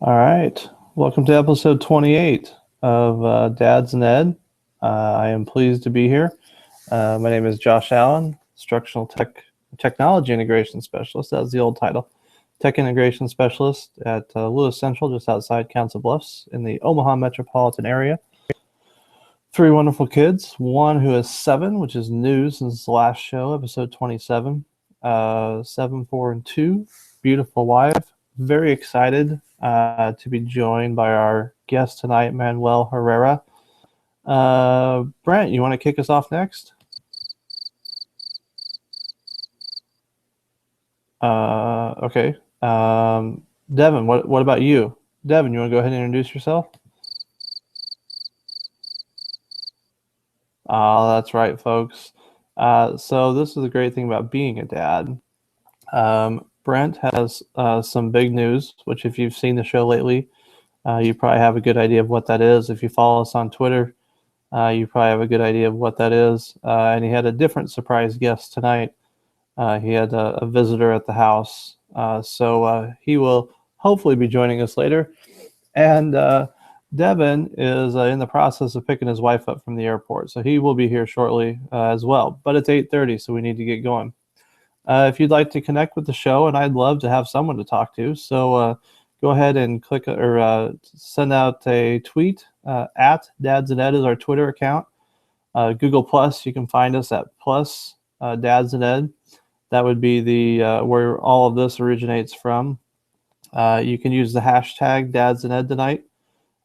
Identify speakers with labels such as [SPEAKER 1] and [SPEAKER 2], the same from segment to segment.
[SPEAKER 1] All right. Welcome to episode 28 of Dads and Ed. I am pleased to be here. My name is Josh Allen, Technology Integration Specialist. That's the old title. Tech Integration Specialist at Lewis Central, just outside Council Bluffs in the Omaha metropolitan area. Three wonderful kids. One who is 7, which is new since the last show, episode 27. 7, 4, and 2. Beautiful wife. Very excited to be joined by our guest tonight, Manuel Herrera. Brent, you want to kick us off next? Okay. Devin, what about you? Devin, you want to go ahead and introduce yourself? That's right, folks. So this is the great thing about being a dad. Brent has some big news, which if you've seen the show lately, you probably have a good idea of what that is. If you follow us on Twitter, you probably have a good idea of what that is. And he had a different surprise guest tonight. He had a visitor at the house. So he will hopefully be joining us later. And Devin is in the process of picking his wife up from the airport. So he will be here shortly as well. But it's 8:30, so we need to get going. If you'd like to connect with the show, and I'd love to have someone to talk to, so go ahead and click or send out a tweet at Dads and Ed is our Twitter account. Google Plus, you can find us at plus Dads and Ed. That would be the where all of this originates from. You can use the hashtag Dads and Ed tonight,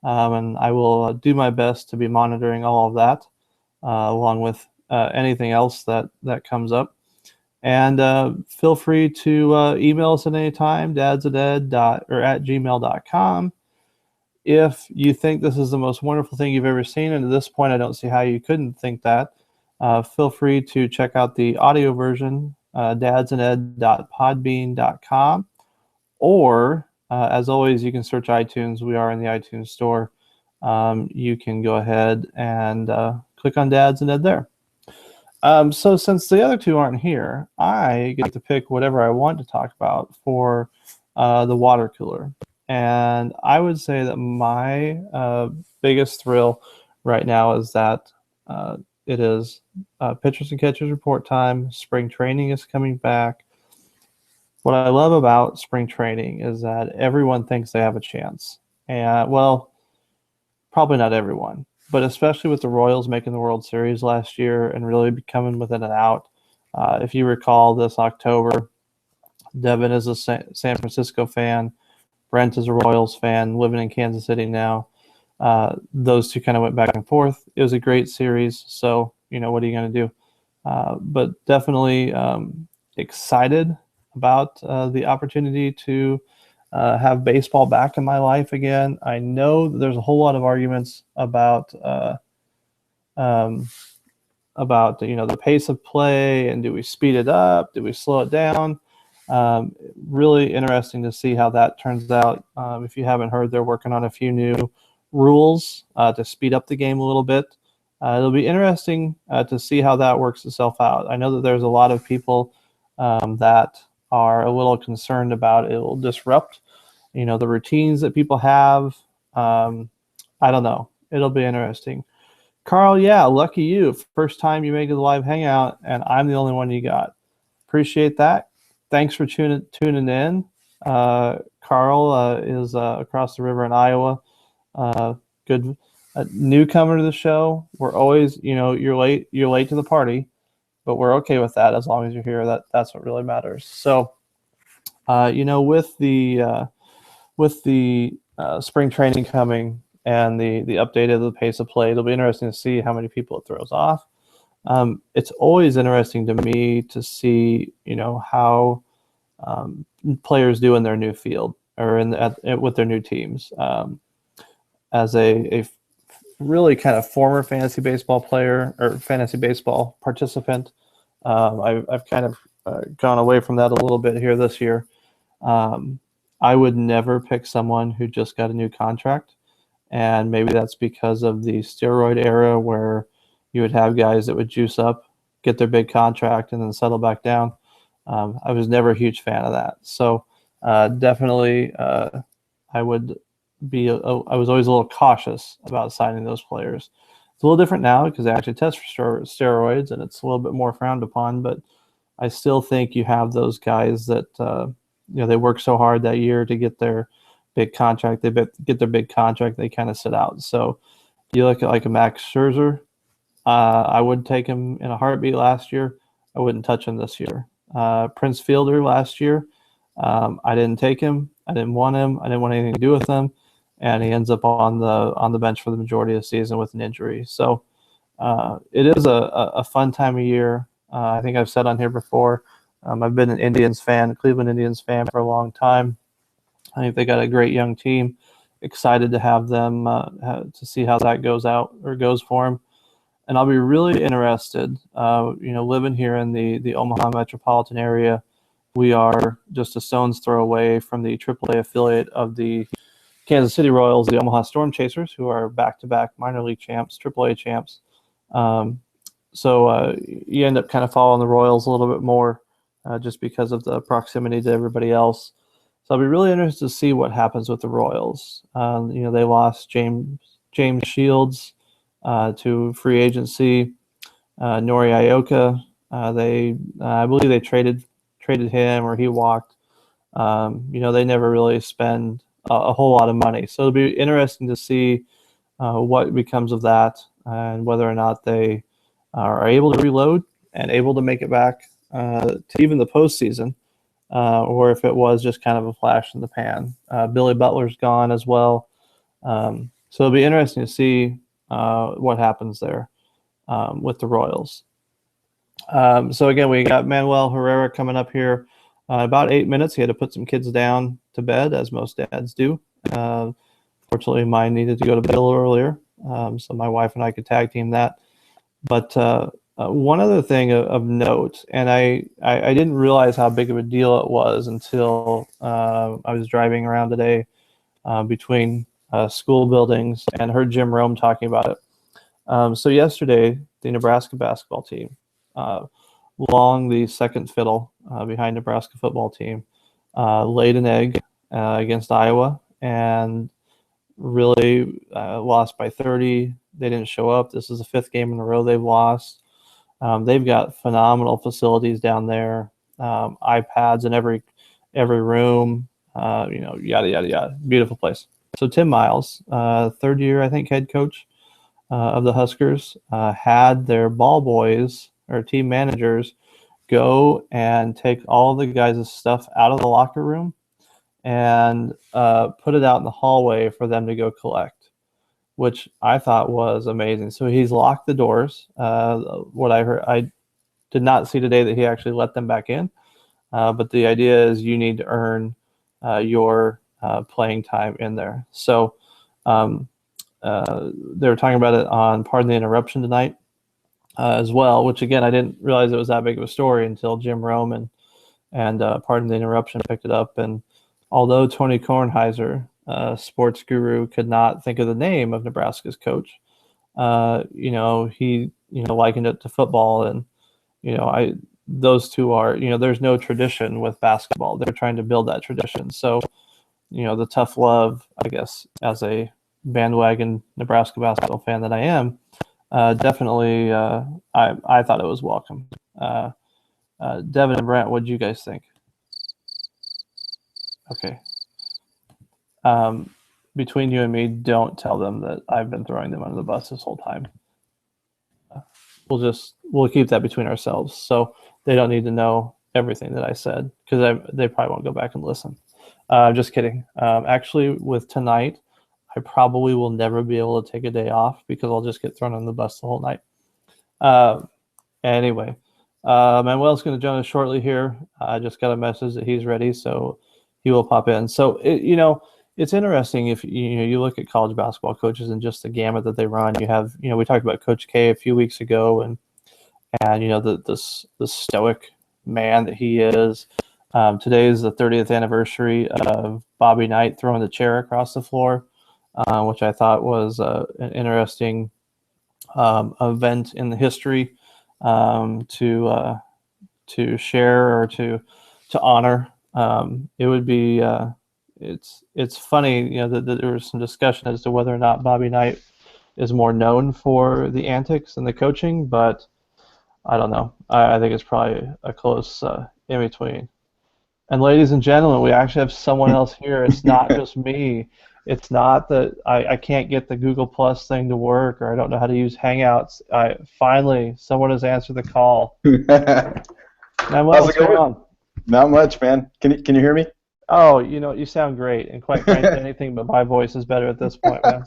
[SPEAKER 1] and I will do my best to be monitoring all of that, along with anything else that comes up. And feel free to email us at any time, dadsanded at gmail.com. If you think this is the most wonderful thing you've ever seen, and at this point I don't see how you couldn't think that, feel free to check out the audio version, dadsanded.podbean.com. Or, as always, you can search iTunes. We are in the iTunes store. You can go ahead and click on Dads and Ed there. So since the other two aren't here, I get to pick whatever I want to talk about for the water cooler. And I would say that my biggest thrill right now is that it is pitchers and catchers report time. Spring training is coming back. What I love about spring training is that everyone thinks they have a chance. And, well, probably not everyone, but especially with the Royals making the World Series last year and really becoming within an out. If you recall, this October, Devin is a San Francisco fan. Brent is a Royals fan, living in Kansas City now. Those two kind of went back and forth. It was a great series, so, what are you going to do? But definitely excited about the opportunity to have baseball back in my life again. I know that there's a whole lot of arguments about the pace of play, and do we speed it up? Do we slow it down? Really interesting to see how that turns out. If you haven't heard, they're working on a few new rules to speed up the game a little bit. It'll be interesting to see how that works itself out. I know that there's a lot of people that are a little concerned about it will disrupt, the routines that people have. I don't know. It'll be interesting. Carl, yeah, lucky you. First time you make it a live hangout, and I'm the only one you got. Appreciate that. Thanks for tuning in. Carl is across the river in Iowa. Good newcomer to the show. We're always, you're late to the party, but we're okay with that as long as you're here. That's what really matters. So, with the spring training coming and the update of the pace of play, it'll be interesting to see how many people it throws off. It's always interesting to me to see, how players do in their new field or with their new teams. As a really kind of former fantasy baseball player or fantasy baseball participant, I've kind of gone away from that a little bit here this year. I would never pick someone who just got a new contract, and maybe that's because of the steroid era where you would have guys that would juice up, get their big contract, and then settle back down. I was never a huge fan of that. So definitely I would I was always a little cautious about signing those players. It's a little different now because they actually test for steroids, and it's a little bit more frowned upon. But I still think you have those guys that they work so hard that year to get their big contract. They get their big contract. They kind of sit out. So you look at like a Max Scherzer. I would take him in a heartbeat last year. I wouldn't touch him this year. Prince Fielder last year. I didn't take him. I didn't want him. I didn't want anything to do with him, and he ends up on the bench for the majority of the season with an injury. So it is a fun time of year. I think I've said on here before, I've been an Cleveland Indians fan for a long time. I think they got a great young team. Excited to have them to see how that goes for them. And I'll be really interested. Living here in the Omaha metropolitan area, we are just a stone's throw away from the AAA affiliate of the Kansas City Royals, the Omaha Storm Chasers, who are back-to-back minor league champs, AAA champs. So you end up kind of following the Royals a little bit more just because of the proximity to everybody else. So I'll be really interested to see what happens with the Royals. They lost James Shields to free agency. Nori Aoka, I believe they traded him or he walked. They never really spend a whole lot of money. So it'll be interesting to see what becomes of that and whether or not they are able to reload and able to make it back to even the postseason, or if it was just kind of a flash in the pan. Billy Butler's gone as well. So it'll be interesting to see what happens there with the Royals. So again, we got Manuel Herrera coming up here. About 8 minutes. He had to put some kids down to bed, as most dads do. Fortunately, mine needed to go to bed a little earlier, so my wife and I could tag team that. But one other thing of note, and I didn't realize how big of a deal it was until I was driving around today between school buildings and heard Jim Rome talking about it. So yesterday, the Nebraska basketball team, Long, the second fiddle behind Nebraska football team, laid an egg against Iowa and really lost by 30. They didn't show up. This is the fifth game in a row they've lost. They've got phenomenal facilities down there, iPads in every room, yada, yada, yada. Beautiful place. So Tim Miles, third year, I think, head coach of the Huskers, had their ball boys or team managers go and take all the guys' stuff out of the locker room and put it out in the hallway for them to go collect, which I thought was amazing. So he's locked the doors. What I heard, I did not see today that he actually let them back in, but the idea is you need to earn your playing time in there. So they were talking about it on Pardon the Interruption tonight as well, which again, I didn't realize it was that big of a story until Jim Rome and Pardon the Interruption picked it up. And although Tony Kornheiser, sports guru, could not think of the name of Nebraska's coach, he likened it to football. And those two are, there's no tradition with basketball. They're trying to build that tradition. So the tough love, I guess, as a bandwagon Nebraska basketball fan that I am, definitely I thought it was welcome. Devin and Brent, what did you guys think? Okay. Between you and me, don't tell them that I've been throwing them under the bus this whole time. We'll keep that between ourselves, so they don't need to know everything that I said, because they probably won't go back and listen. Just kidding. Actually, with tonight, I probably will never be able to take a day off because I'll just get thrown on the bus the whole night. Anyway, Manuel's going to join us shortly here. I just got a message that he's ready, so he will pop in. So, it's interesting if you look at college basketball coaches and just the gamut that they run. You have, we talked about Coach K a few weeks ago, and the stoic man that he is. Today is the 30th anniversary of Bobby Knight throwing the chair across the floor, which I thought was an interesting event in the history to share or to honor. It would be it's funny, that there was some discussion as to whether or not Bobby Knight is more known for the antics and the coaching, but I don't know. I think it's probably a close in between. And ladies and gentlemen, we actually have someone else here. It's not just me. It's not that I can't get the Google Plus thing to work, or I don't know how to use Hangouts. Finally, someone has answered the call. Manuel,
[SPEAKER 2] How's
[SPEAKER 1] what's
[SPEAKER 2] it
[SPEAKER 1] going
[SPEAKER 2] going?
[SPEAKER 1] on?
[SPEAKER 2] Not much, man. Can you hear me?
[SPEAKER 1] Oh, you sound great, and quite frankly, anything but my voice is better at this point, man.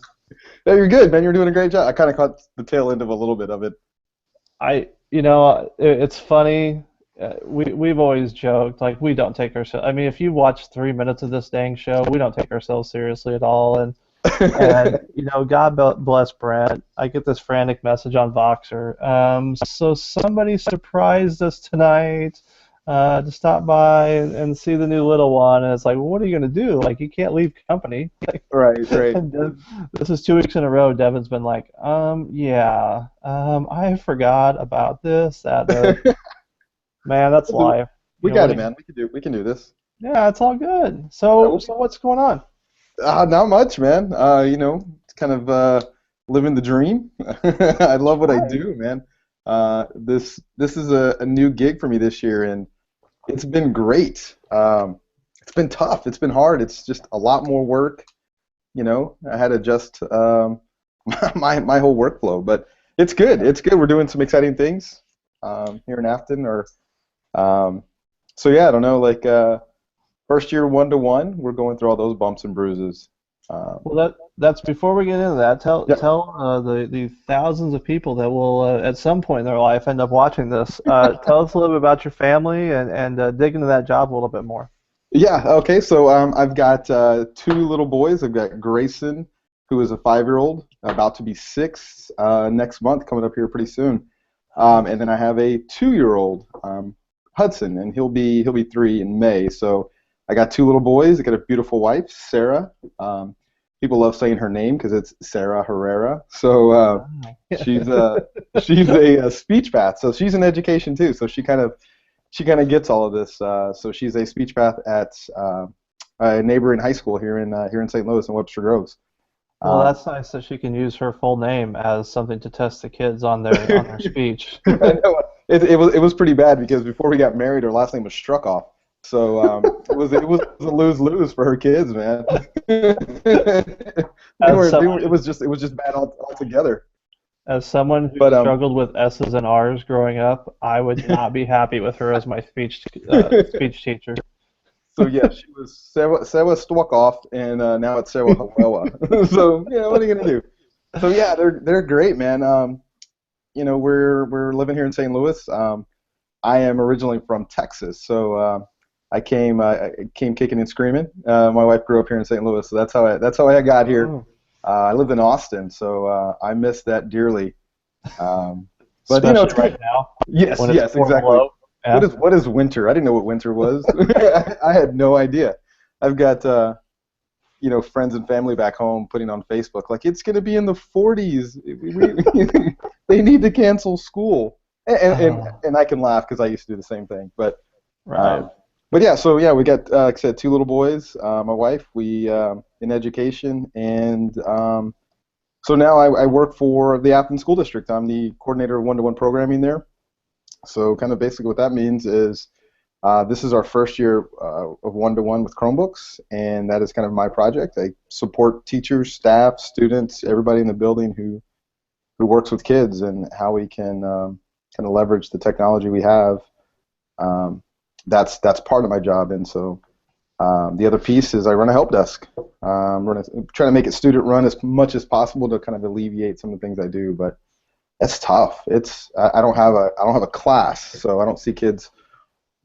[SPEAKER 2] Yeah, you're good, man. You're doing a great job. I kind of caught the tail end of a little bit of it.
[SPEAKER 1] It's funny. We've always joked like we don't take ourselves. I mean, if you watch 3 minutes of this dang show, we don't take ourselves seriously at all. And God bless Brent. I get this frantic message on Voxer. So somebody surprised us tonight to stop by and see the new little one. And it's like, well, what are you going to do? Like, you can't leave company. Like,
[SPEAKER 2] Right.
[SPEAKER 1] and this is 2 weeks in a row. Devin's been like, yeah, I forgot about this. Man, that's life.
[SPEAKER 2] We got it, man. We can do this.
[SPEAKER 1] Yeah, it's all good. So what's going on?
[SPEAKER 2] Not much, man. It's kind of living the dream. I love what I do, man. This is a new gig for me this year, and it's been great. It's been tough. It's been hard. It's just a lot more work. I had to adjust my whole workflow, but it's good. It's good. We're doing some exciting things here in Afton. So yeah, I don't know. Like first year 1-to-1, we're going through all those bumps and bruises.
[SPEAKER 1] Well, that's before we get into that. Tell the thousands of people that will at some point in their life end up watching this. Tell us a little bit about your family and dig into that job a little bit more.
[SPEAKER 2] Yeah. Okay. So I've got 2 little boys. I've got Grayson, who is a 5-year-old, about to be 6 next month, coming up here pretty soon. And then I have a 2-year-old, Hudson, and he'll be 3 in May. So I got 2 little boys. I got a beautiful wife, Sarah. People love saying her name because it's Sarah Herrera. So she's a speech path. So she's in education too. So she kind of gets all of this. So she's a speech path at a neighboring high school here in St. Louis in Webster Groves.
[SPEAKER 1] Well, that's nice that she can use her full name as something to test the kids on their speech.
[SPEAKER 2] I know. It was pretty bad because before we got married, her last name was Struckoff. So it was a lose-lose for her kids, man. It was just bad altogether.
[SPEAKER 1] As someone who struggled with S's and R's growing up, I would not be happy with her as my speech teacher.
[SPEAKER 2] So yeah, she was Sarah Struckoff, and now it's Sarah Hawewa. So yeah, what are you gonna do? So yeah, they're great, man. We're living here in St. Louis. I am originally from Texas, so I came kicking and screaming. My wife grew up here in St. Louis, so that's how I got here.
[SPEAKER 1] Oh.
[SPEAKER 2] I lived in Austin, so I miss that dearly. But
[SPEAKER 1] especially right now.
[SPEAKER 2] Yes, exactly.
[SPEAKER 1] Below. Yeah.
[SPEAKER 2] What is winter? I didn't know what winter was. I had no idea. I've got friends and family back home putting on Facebook like it's going to be in the 40s. They need to cancel school, and I can laugh because I used to do the same thing. But
[SPEAKER 1] right.
[SPEAKER 2] But yeah, so yeah, we got like I said, 2 little boys. My wife, we in education, and so now I work for the Affton School District. I'm the coordinator of 1-to-1 programming there. So kind of basically what that means is this is our first year of 1-to-1 with Chromebooks, and that is kind of my project. I support teachers, staff, students, everybody in the building who works with kids and how we can kind of leverage the technology we have. That's part of my job, and so the other piece is I run a help desk. Trying to make it student run as much as possible to kind of alleviate some of the things I do, but it's tough. I don't have a class, so I don't see kids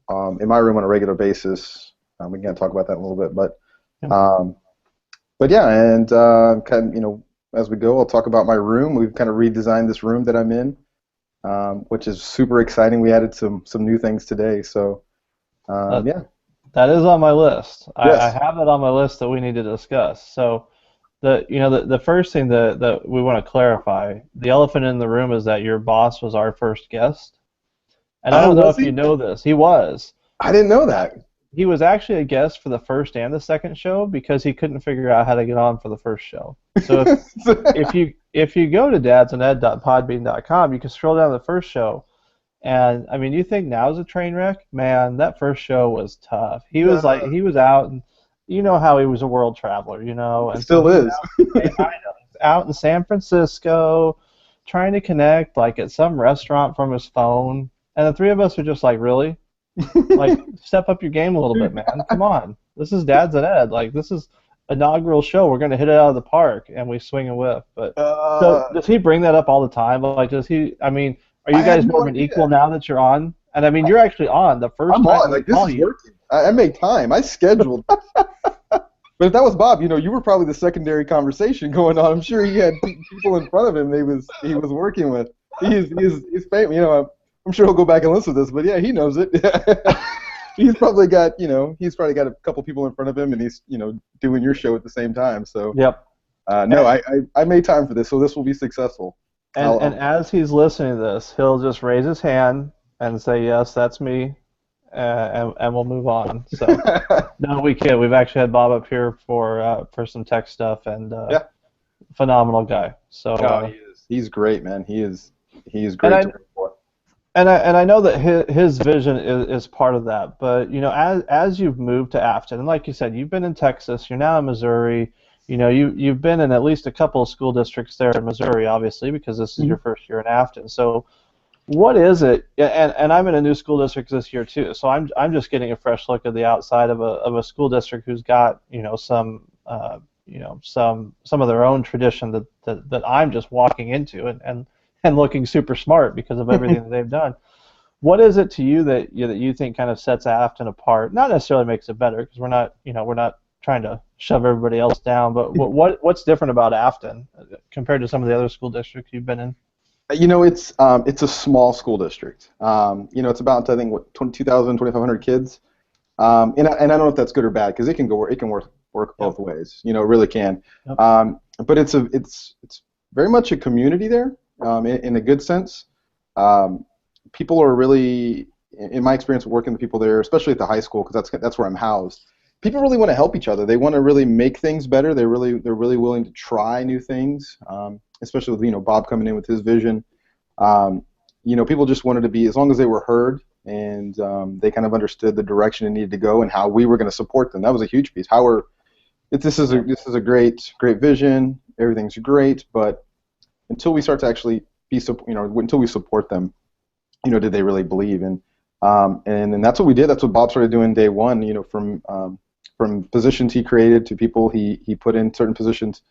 [SPEAKER 2] in my room on a regular basis. We can talk about that in a little bit, but yeah, and kind of as we go, I'll talk about my room. We've kind of redesigned this room that I'm in, which is super exciting. We added some new things today, so yeah.
[SPEAKER 1] That is on my list.
[SPEAKER 2] Yes.
[SPEAKER 1] I have it on my list that we need to discuss. So the first thing that we want to clarify, the elephant in the room is that your boss was our first guest. And I don't know if you know this. He was.
[SPEAKER 2] I didn't know that.
[SPEAKER 1] he was actually a guest for the first and the second show because he couldn't figure out how to get on for the first show. So if you go to dadsanded.podbean.com, you can scroll down to the first show, and I mean, you think now is a train wreck? Man, that first show was tough. He was out, and you know how he was a world traveler,
[SPEAKER 2] It
[SPEAKER 1] and so
[SPEAKER 2] still
[SPEAKER 1] he's
[SPEAKER 2] is.
[SPEAKER 1] out in San Francisco, trying to connect like at some restaurant from his phone, and the three of us are just like, really? Like, step up your game a little bit, man. Come on. This is Dad's and Ed. Like, this is inaugural show. We're gonna hit it out of the park, and we swing and whiff. But so does he bring that up all the time? Like, does he? I mean, are you
[SPEAKER 2] I had
[SPEAKER 1] guys
[SPEAKER 2] no
[SPEAKER 1] more of an
[SPEAKER 2] idea.
[SPEAKER 1] equal now that you're on? And I mean, you're actually on the first
[SPEAKER 2] I'm
[SPEAKER 1] time
[SPEAKER 2] on.
[SPEAKER 1] we
[SPEAKER 2] Like, this
[SPEAKER 1] call
[SPEAKER 2] is
[SPEAKER 1] you.
[SPEAKER 2] working. I make time. I scheduled. But if that was Bob, you were probably the secondary conversation going on. I'm sure he had people in front of him he was working with. He's famous. I'm sure he'll go back and listen to this, but yeah, he knows it. He's probably got a couple people in front of him, and he's doing your show at the same time. So
[SPEAKER 1] Yep.
[SPEAKER 2] no, I made time for this, so this will be successful.
[SPEAKER 1] And as he's listening to this, he'll just raise his hand and say, "Yes, that's me," and we'll move on. So no, we kid. We've actually had Bob up here for some tech stuff, and
[SPEAKER 2] Yeah.
[SPEAKER 1] phenomenal guy. So
[SPEAKER 2] he's great, man. He is great to work for.
[SPEAKER 1] And I know that his vision is part of that, but as you've moved to Afton, and like you said, you've been in Texas, you're now in Missouri, you've been in at least a couple of school districts there in Missouri, obviously, because this is your first year in Afton. So what is it? And I'm in a new school district this year too, so I'm just getting a fresh look at the outside of a school district who's got some of their own tradition that I'm just walking into and looking super smart because of everything that they've done. What is it to you that you think kind of sets Afton apart? Not necessarily makes it better, because we're not trying to shove everybody else down, but what's different about Afton compared to some of the other school districts you've been in?
[SPEAKER 2] It's a small school district. It's about, I think, 2,000, 2,500 kids. And I don't know if that's good or bad, because it can work both ways. It really can.
[SPEAKER 1] Yep.
[SPEAKER 2] But it's very much a community there. In a good sense. People are really, in my experience working with people there, especially at the high school, because that's where I'm housed. People really want to help each other. They want to really make things better. They're really willing to try new things, especially with Bob coming in with his vision. People just wanted to be, as long as they were heard and they kind of understood the direction it needed to go and how we were going to support them. That was a huge piece. This is a great vision. Everything's great, but until we start to actually until we support them, did they really believe? And that's what we did. That's what Bob started doing day one. From positions he created to people he put in certain positions.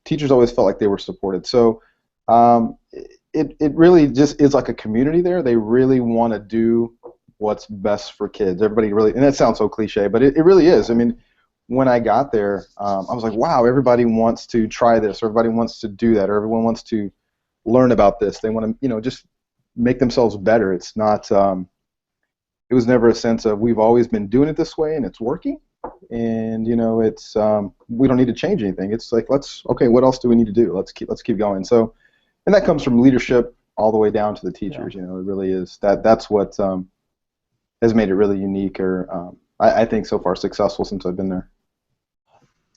[SPEAKER 2] Teachers always felt like they were supported. So it really just is like a community there. They really want to do what's best for kids. Everybody really, and that sounds so cliche, but it really is. I mean, when I got there, I was like, wow, everybody wants to try this, or everybody wants to do that, or everyone wants to learn about this. They want to, just make themselves better. It's not, it was never a sense of we've always been doing it this way and it's working, and it's we don't need to change anything. It's like okay, what else do we need to do? Let's keep going. So, and that comes from leadership all the way down to the teachers. Yeah. It really is that's what has made it really unique, or I think so far successful since I've been there.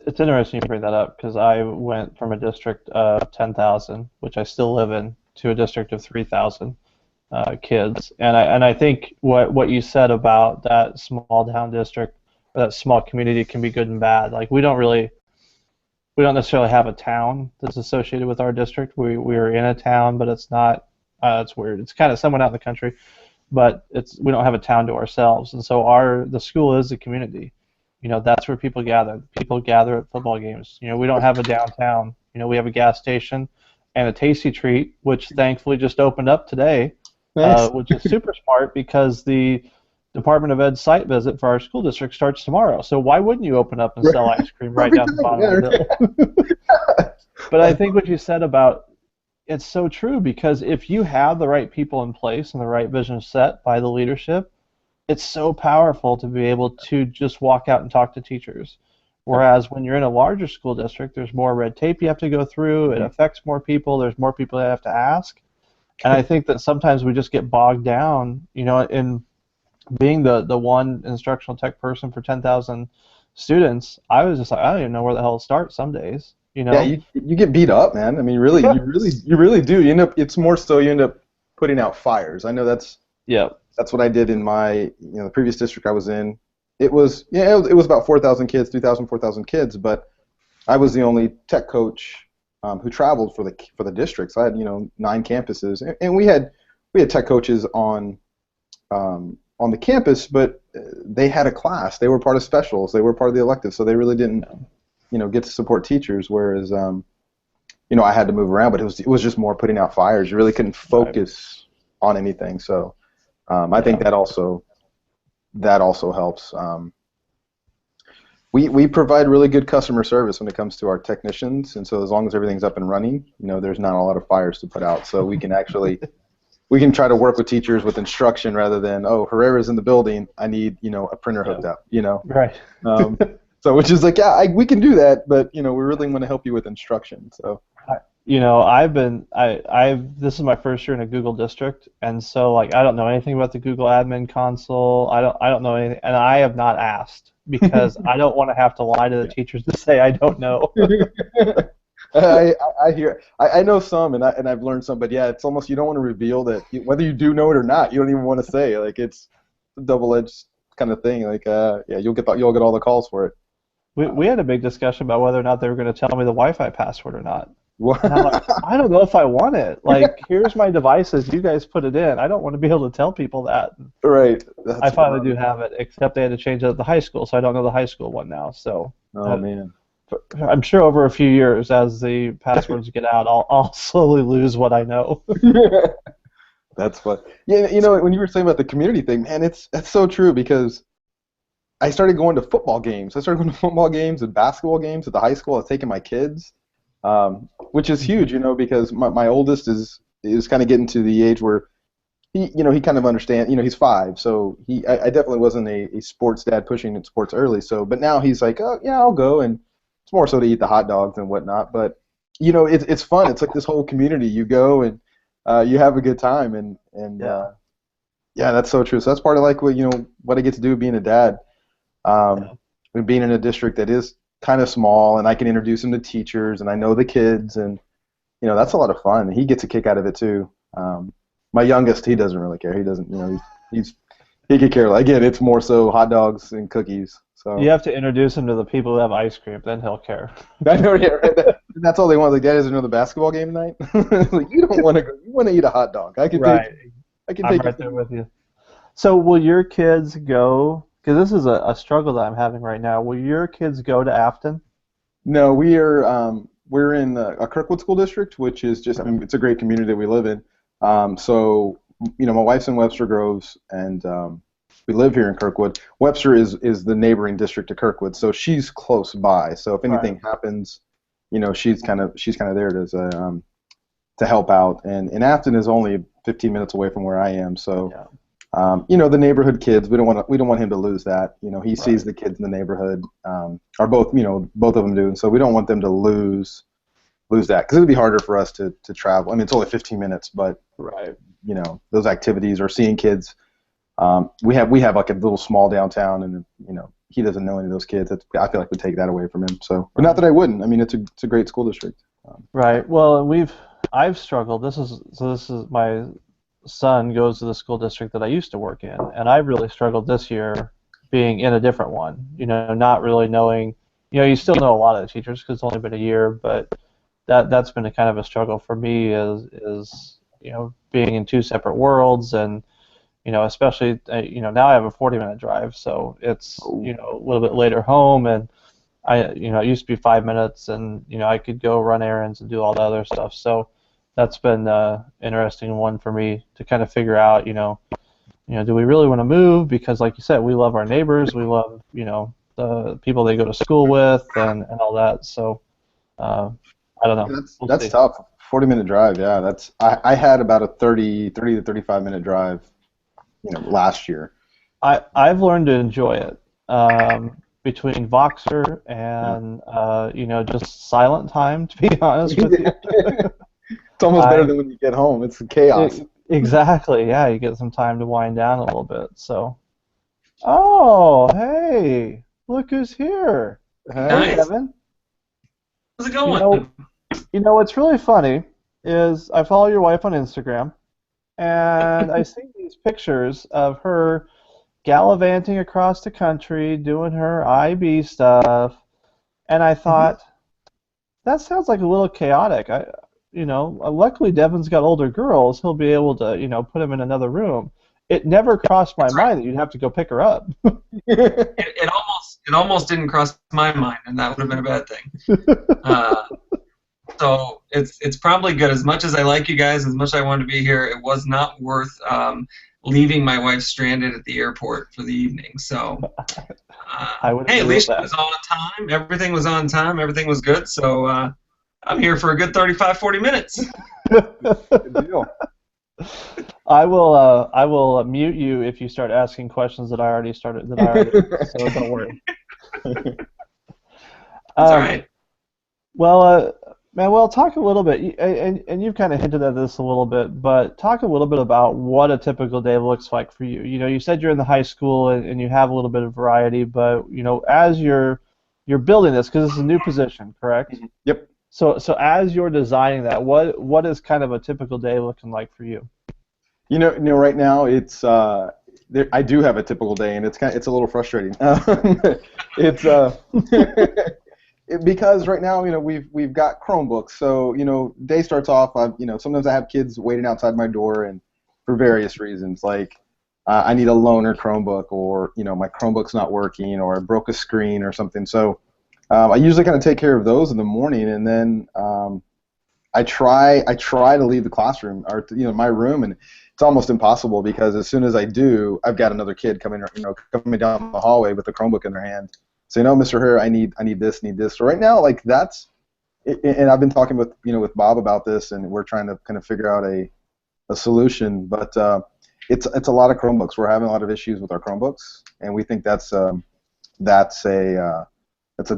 [SPEAKER 1] It's interesting you bring that up, because I went from a district of 10,000, which I still live in, to a district of 3,000 kids, and I think what you said about that small town district, or that small community, can be good and bad. Like, we don't necessarily have a town that's associated with our district. We are in a town, but it's not. It's weird. It's kind of somewhat out in the country, but we don't have a town to ourselves, and so the school is a community. That's where people gather. People gather at football games. We don't have a downtown. We have a gas station and a Tasty Treat, which thankfully just opened up today, nice. Which is super smart, because the Department of Ed's site visit for our school district starts tomorrow. So why wouldn't you open up and sell ice cream right down the bottom of the hill? But I think what you said about it's so true, because if you have the right people in place and the right vision set by the leadership, it's so powerful to be able to just walk out and talk to teachers. Whereas when you're in a larger school district, there's more red tape you have to go through. It affects more people. There's more people that have to ask. And I think that sometimes we just get bogged down, in being the one instructional tech person for 10,000 students, I was just like, I don't even know where the hell to start some days, you
[SPEAKER 2] Yeah,
[SPEAKER 1] know?
[SPEAKER 2] you get beat up, man. I mean, really,
[SPEAKER 1] Yeah.
[SPEAKER 2] you really do. You end up. It's more so you end up putting out fires. I know
[SPEAKER 1] Yeah.
[SPEAKER 2] that's what I did in my the previous district I was in. It was it was about 4,000 kids, 3,000, 4,000 kids, but I was the only tech coach who traveled for the district. So I had 9 campuses, and we had tech coaches on the campus, but they had a class. They were part of specials. They were part of the elective, so they really didn't get to support teachers. Whereas I had to move around, but it was just more putting out fires. You really couldn't focus on anything. So I think that also helps. We provide really good customer service when it comes to our technicians, and so as long as everything's up and running, there's not a lot of fires to put out. So we can actually try to work with teachers with instruction rather than, oh, Herrera's in the building, I need a printer hooked up.
[SPEAKER 1] Right.
[SPEAKER 2] So which is like, yeah, we can do that, but we really want to help you with instruction. So
[SPEAKER 1] this is my first year in a Google district, and so like I don't know anything about the Google admin console. I don't know anything, and I have not asked because I don't want to have to lie to the teachers to say I don't know.
[SPEAKER 2] I hear. I know some, and I've learned some, but yeah, it's almost you don't want to reveal that whether you do know it or not. You don't even want to say. Like it's a double-edged kind of thing. Like you'll get all the calls for it.
[SPEAKER 1] We had a big discussion about whether or not they were going to tell me the Wi-Fi password or not.
[SPEAKER 2] What?
[SPEAKER 1] And I'm like, I don't know if I want it. Like, here's my devices. You guys put it in. I don't want to be able to tell people that.
[SPEAKER 2] Right.
[SPEAKER 1] I finally do have it, except they had to change it at the high school, so I don't know the high school one now. So.
[SPEAKER 2] Oh man.
[SPEAKER 1] I'm sure over a few years, as the passwords get out, I'll slowly lose what I know.
[SPEAKER 2] That's what. Yeah, when you were saying about the community thing, man, that's so true because I started going to football games. I started going to football games and basketball games at the high school. I was taking my kids, which is huge, because my oldest is kind of getting to the age where he kind of understands. He's 5, so I definitely wasn't a sports dad pushing in sports early. So, but now he's like, oh yeah, I'll go, and it's more so to eat the hot dogs and whatnot. But it's fun. It's like this whole community. You go and you have a good time, and yeah, that's so true. So that's part of like what I get to do being a dad. And being in a district that is kind of small, and I can introduce him to teachers, and I know the kids, and that's a lot of fun. He gets a kick out of it too. My youngest, he doesn't really care. He doesn't, he could care. Again, it's more so hot dogs and cookies. So
[SPEAKER 1] you have to introduce him to the people who have ice cream, then he'll care.
[SPEAKER 2] I know, yeah, right. That's all they want. Like, Dad, is there another basketball game tonight? Like, you don't want to go. You want to eat a hot dog. I can
[SPEAKER 1] right.
[SPEAKER 2] take.
[SPEAKER 1] I'm right there with you. So will your kids go? Because this is a struggle that I'm having right now. Will your kids go to Afton?
[SPEAKER 2] No, we're in a Kirkwood school district, which is just, it's a great community that we live in. So my wife's in Webster Groves, and we live here in Kirkwood. Webster is the neighboring district to Kirkwood, so she's close by. So if anything happens, she's kind of there to help out. And Afton is only 15 minutes away from where I am, so. Yeah. The neighborhood kids, we don't want him to lose that. He sees the kids in the neighborhood, or both of them do, and so we don't want them to lose that, because it would be harder for us to travel. I mean, it's only 15 minutes, but those activities or seeing kids, we have like a little small downtown, and he doesn't know any of those kids. I feel like we take that away from him. So, but not that I wouldn't. I mean, it's a great school district.
[SPEAKER 1] Right. Well, I've struggled. This is my son goes to the school district that I used to work in, and I've really struggled this year being in a different one, not really knowing, you still know a lot of the teachers because it's only been a year, but that's been a kind of a struggle for me is being in 2 separate worlds, and especially now I have a 40-minute drive, so it's a little bit later home, and it used to be 5 minutes, and I could go run errands and do all the other stuff, so that's been an interesting one for me to kind of figure out, do we really want to move? Because like you said, we love our neighbors, we love, the people they go to school with and all that. So I don't know.
[SPEAKER 2] That's tough. 40-minute drive, yeah. I had about a 30 to 35-minute drive, last year.
[SPEAKER 1] I've learned to enjoy it. Between Voxer and just silent time, to be honest with you.
[SPEAKER 2] It's almost better than when you get home. It's chaos.
[SPEAKER 1] Exactly, yeah. You get some time to wind down a little bit. So Oh, hey, look who's here. Hey,
[SPEAKER 2] Hey.
[SPEAKER 3] Nice.
[SPEAKER 1] Devin.
[SPEAKER 3] How's it
[SPEAKER 1] You
[SPEAKER 3] going?
[SPEAKER 1] know, what's really funny is I follow your wife on Instagram, and I see these pictures of her gallivanting across the country doing her IB stuff, and I
[SPEAKER 2] Mhm.
[SPEAKER 1] thought that sounds like a little chaotic. Luckily Devin's got older girls. He'll be able to, put them in another room. It never crossed my
[SPEAKER 3] That's right.
[SPEAKER 1] mind that you'd have to go pick her up.
[SPEAKER 3] It almost didn't cross my mind, and that would have been a bad thing. Uh, so it's probably good. As much as I like you guys, as much as I wanted to be here, it was not worth leaving my wife stranded at the airport for the evening. So
[SPEAKER 1] I would
[SPEAKER 3] hey,
[SPEAKER 1] agree
[SPEAKER 3] at
[SPEAKER 1] with
[SPEAKER 3] least it
[SPEAKER 1] that.
[SPEAKER 3] was all on time. Everything was on time. Everything was good. So I'm here for a good 35, 40 minutes.
[SPEAKER 2] Good deal.
[SPEAKER 1] I will mute you if you start asking questions that I already asked. So don't worry.
[SPEAKER 3] That's all
[SPEAKER 1] Um,
[SPEAKER 3] right.
[SPEAKER 1] well, Manuel, talk a little bit, and you've kind of hinted at this a little bit, but talk a little bit about what a typical day looks like for you. You said you're in the high school and you have a little bit of variety, but as you're building this because this is a new position, correct?
[SPEAKER 2] Mhm. Yep.
[SPEAKER 1] So as you're designing that, what is kind of a typical day looking like for you?
[SPEAKER 2] Right now it's I do have a typical day, and it's a little frustrating. It's because right now, we've got Chromebooks, so day starts off. Sometimes I have kids waiting outside my door, and for various reasons, like I need a loaner Chromebook, or my Chromebook's not working, or I broke a screen or something. So I usually kind of take care of those in the morning, and then I try to leave the classroom or my room, and it's almost impossible because as soon as I do, I've got another kid coming down the hallway with a Chromebook in their hand. So Mr. Herrera, I need this, need this. So right now, like and I've been talking with Bob about this, and we're trying to kind of figure out a solution. But it's a lot of Chromebooks. We're having a lot of issues with our Chromebooks, and we think that's a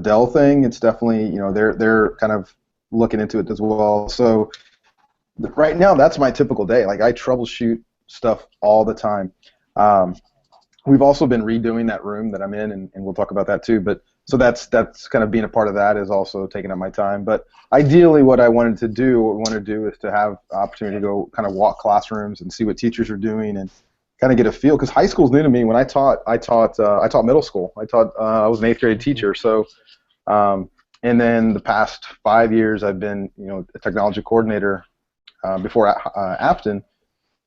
[SPEAKER 2] Dell thing. It's definitely they're kind of looking into it as well. So right now, that's my typical day. Like I troubleshoot stuff all the time. Um, we've also been redoing that room that I'm in, and we'll talk about that too. But so that's kind of being a part of that is also taking up my time. But ideally, what want to do is to have the opportunity to go kind of walk classrooms and see what teachers are doing and kind of get a feel. Because high school's new to me. When I taught middle school. I was an eighth grade teacher. So and then the past 5 years, I've been a technology coordinator before Afton,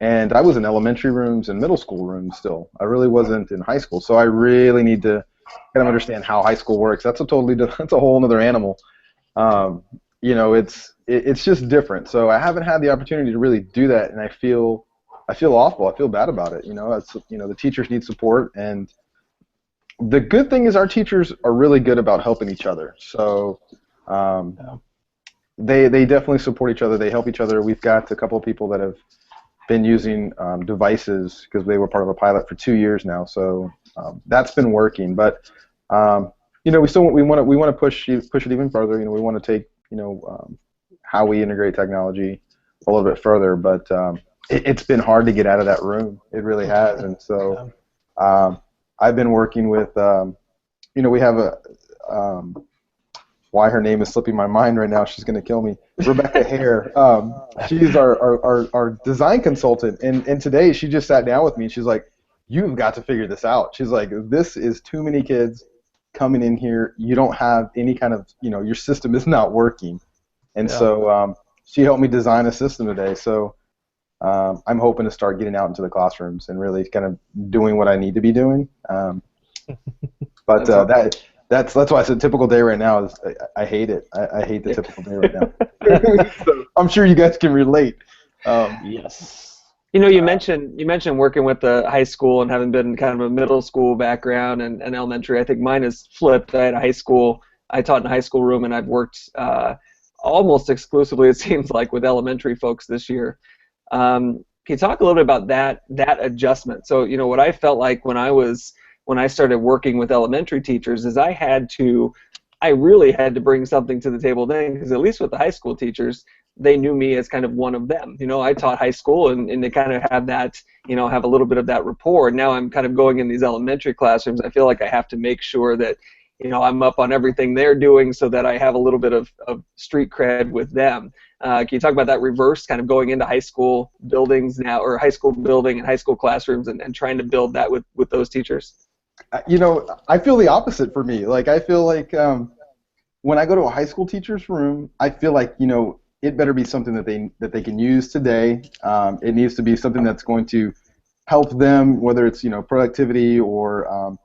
[SPEAKER 2] and I was in elementary rooms and middle school rooms still. I really wasn't in high school, so I really need to kind of understand how high school works. That's that's a whole other animal. Um, it's just different. So I haven't had the opportunity to really do that, and I feel awful. I feel bad about it. The teachers need support, and the good thing is our teachers are really good about helping each other. So um,
[SPEAKER 1] Yeah.
[SPEAKER 2] they definitely support each other. They help each other. We've got a couple of people that have been using devices because they were part of a pilot for 2 years now. So that's been working. But we want to push it even further. We want to take how we integrate technology a little bit further. But it's been hard to get out of that room. It really has. And so
[SPEAKER 1] Yeah.
[SPEAKER 2] um, I've been working with we have a why her name is slipping my mind right now. She's going to kill me. Rebecca Hare. She's our design consultant, and today she just sat down with me and she's like, "You've got to figure this out." She's like, "This is too many kids coming in here. You don't have any kind of your system is not working." And
[SPEAKER 1] Yeah.
[SPEAKER 2] so she helped me design a system today. So I'm hoping to start getting out into the classrooms and really kind of doing what I need to be doing. But
[SPEAKER 3] That's all.
[SPEAKER 2] that's why I said typical day right now is I hate it. I hate the typical day right now. So I'm sure you guys can relate.
[SPEAKER 1] Yes.
[SPEAKER 4] You mentioned working with the high school and having been kind of a middle school background and elementary. I think mine is flipped. I had a high school. I taught in a high school room, and I've worked almost exclusively, it seems like, with elementary folks this year. Can you talk a little bit about that adjustment? So, what I felt like when I started working with elementary teachers is I really had to bring something to the table then, because at least with the high school teachers, they knew me as kind of one of them. I taught high school, and they kind of have that, have a little bit of that rapport. Now I'm kind of going in these elementary classrooms. I feel like I have to make sure that, I'm up on everything they're doing so that I have a little bit of street cred with them. Can you talk about that reverse, kind of going into high school buildings now, or high school building and high school classrooms, and trying to build that with those teachers?
[SPEAKER 2] I feel the opposite for me. Like, I feel like when I go to a high school teacher's room, I feel like, it better be something that they can use today. It needs to be something that's going to help them, whether it's, productivity or,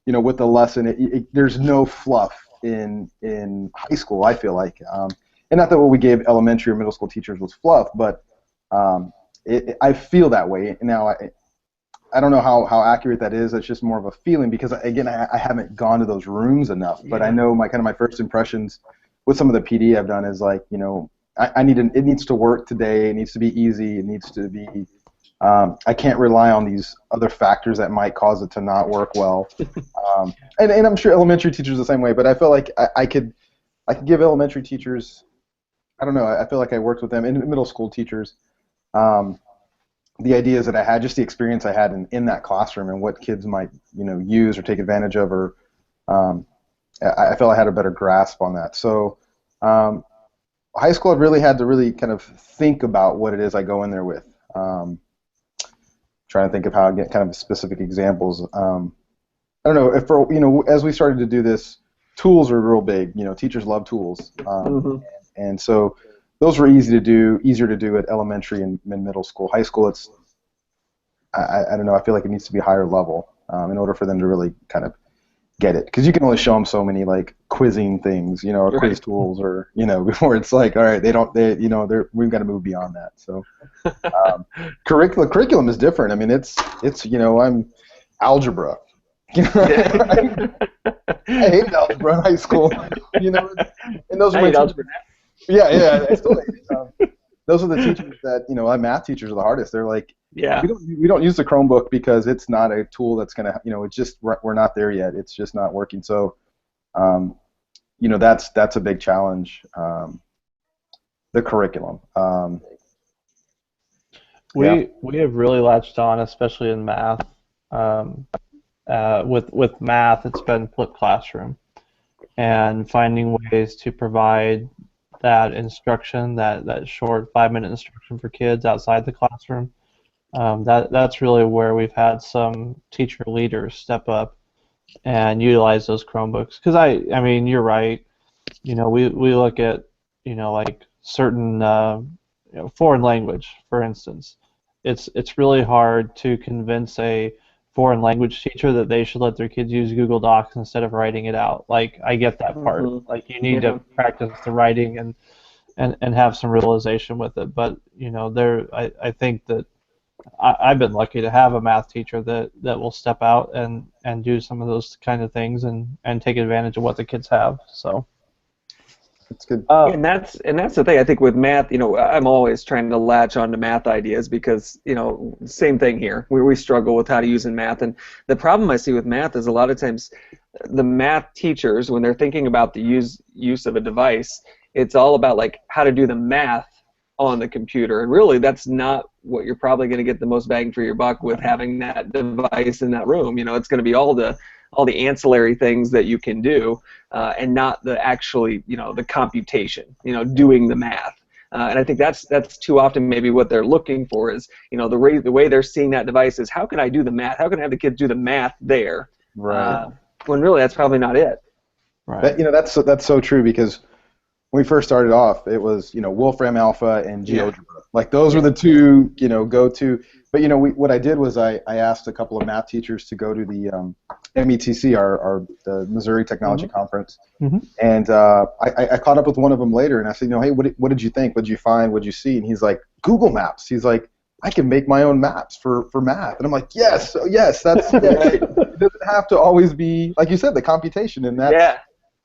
[SPEAKER 2] with the lesson. There's no fluff in high school, I feel like. And not that what we gave elementary or middle school teachers was fluff, but I feel that way. Now, I don't know how accurate that is. It's just more of a feeling, because, again, I haven't gone to those rooms enough. But I know my first impressions with some of the PD I've done is like, it needs to work today. It needs to be easy. It needs to be. I can't rely on these other factors that might cause it to not work well. And I'm sure elementary teachers are the same way. But I feel like I could give elementary teachers. I don't know. I feel like I worked with them, and middle school teachers. The ideas that I had, just the experience I had in that classroom, and what kids might use or take advantage of, or I felt I had a better grasp on that. So high school, I really had to kind of think about what it is I go in there with. Trying to think of how I get kind of specific examples. I don't know if as we started to do this, tools are real big. Teachers love tools, and so those were easier to do at elementary and middle school. High school, it's I don't know. I feel like it needs to be higher level in order for them to really kind of get it, because you can only show them so many like quizzing things, or quiz tools, or before it's like, all right, we've got to move beyond that. So curriculum is different. I mean, it's I'm algebra. I hated algebra in high school. And those are my teachers. Yeah, I still hate it. Those are the teachers that my math teachers are the hardest. They're like, we don't use the Chromebook because it's not a tool that's gonna, it's just we're not there yet. It's just not working. So, that's a big challenge. The curriculum.
[SPEAKER 1] We have really latched on, especially in math. With math, it's been flipped classroom, and finding ways to provide that instruction, that short 5-minute instruction for kids outside the classroom. That's really where we've had some teacher leaders step up and utilize those Chromebooks. Because I mean, you're right. We look at like certain foreign language, for instance. It's really hard to convince a foreign language teacher that they should let their kids use Google Docs instead of writing it out. Like, I get that part. Like, you need to practice the writing and have some realization with it. But I think that I've been lucky to have a math teacher that will step out and do some of those kind of things and take advantage of what the kids have. So
[SPEAKER 2] that's good.
[SPEAKER 4] And that's the thing. I think with math, I'm always trying to latch onto math ideas because, same thing here. We struggle with how to use in math. And the problem I see with math is a lot of times the math teachers, when they're thinking about the use of a device, it's all about like how to do the math on the computer. And really, that's not what you're probably going to get the most bang for your buck with having that device in that room. It's going to be all the ancillary things that you can do, and not the actually, the computation, doing the math. And I think that's too often maybe what they're looking for is, the way they're seeing that device is, how can I do the math? How can I have the kids do the math there?
[SPEAKER 2] Right.
[SPEAKER 4] When really that's probably not it.
[SPEAKER 1] Right.
[SPEAKER 2] That's so true, because when we first started off, it was Wolfram Alpha and GeoGebra. Like, those were the two go-to. But what I did was I asked a couple of math teachers to go to the METC, the Missouri Technology Conference, and I caught up with one of them later, and I said, hey, what did you think? What did you find? What did you see? And he's like, Google Maps. He's like, I can make my own maps for math. And I'm like, yes, that's it doesn't have to always be, like you said, the computation, and